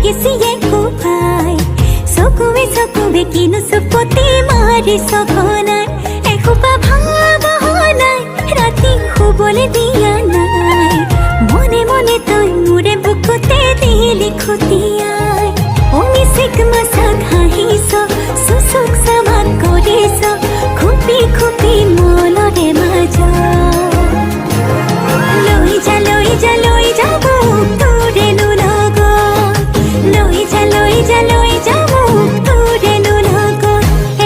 লেগেছিয়ে কোপাই চকুৱে কিনো চুপতি মাৰি সঘনাই এসোপা ভাৱনাই ৰাতি শুবলৈ দিয়া নাই মনে মনে তই মোৰে বুকুতে দিলি খুটিয়াই মিচিক মাছাক হাঁহিছ চুচুক চামাক কৰিছ খুপি খুপি মনৰে মাজ লৈ যা লৈ যা লৈ যা মোক তোৰেনো লগত লৈ যা লৈ যা লৈ যা মোক তোৰেনো লগত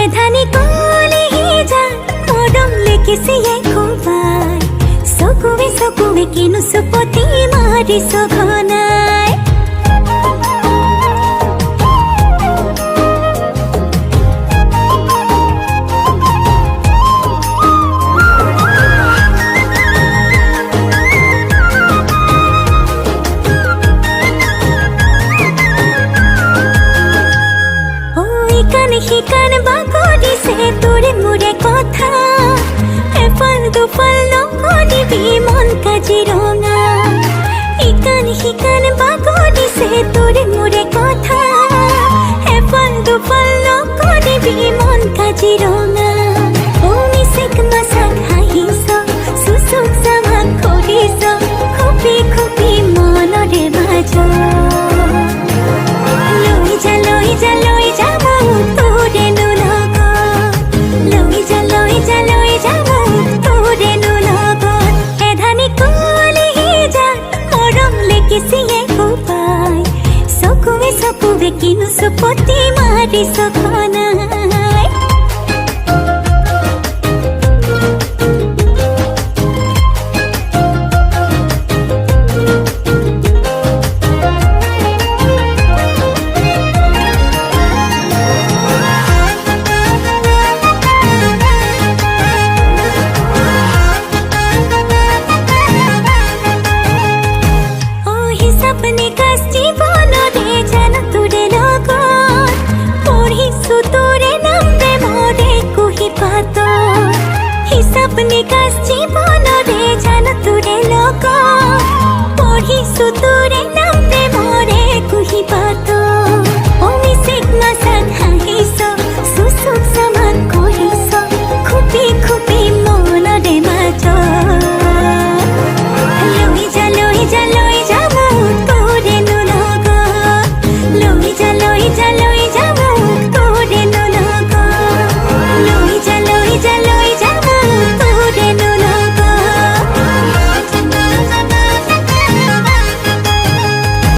এধানি কলিহি যা মৰম লেগিছিয়ে কোবাই চকুৱে কিনো চুপতি মাৰি সঘনাই শিকান বাগৰিছে তোৰে মোৰে কথা এফাল দুফাল নকৰিবি মন কাজিৰঙা শিকান বাগৰিছে তোৰে মোৰে কথা এফাল দুফাল নকৰিবি মন কাজিৰঙা মিচিক মাছাক হাঁহিছ চুচুক চামাক কৰিছ খুপি খুপি মনৰে মাজ লৈ যা লৈ যা লৈ যা মোক তোৰেনো লগত লৈ যা লৈ যা লৈ যা মোক তোৰেনো লগত এধানি কলিহি যা মৰম লেগিছিয়ে কোবাই চকুৱে কিনো চুপতি মাৰি সঘনাই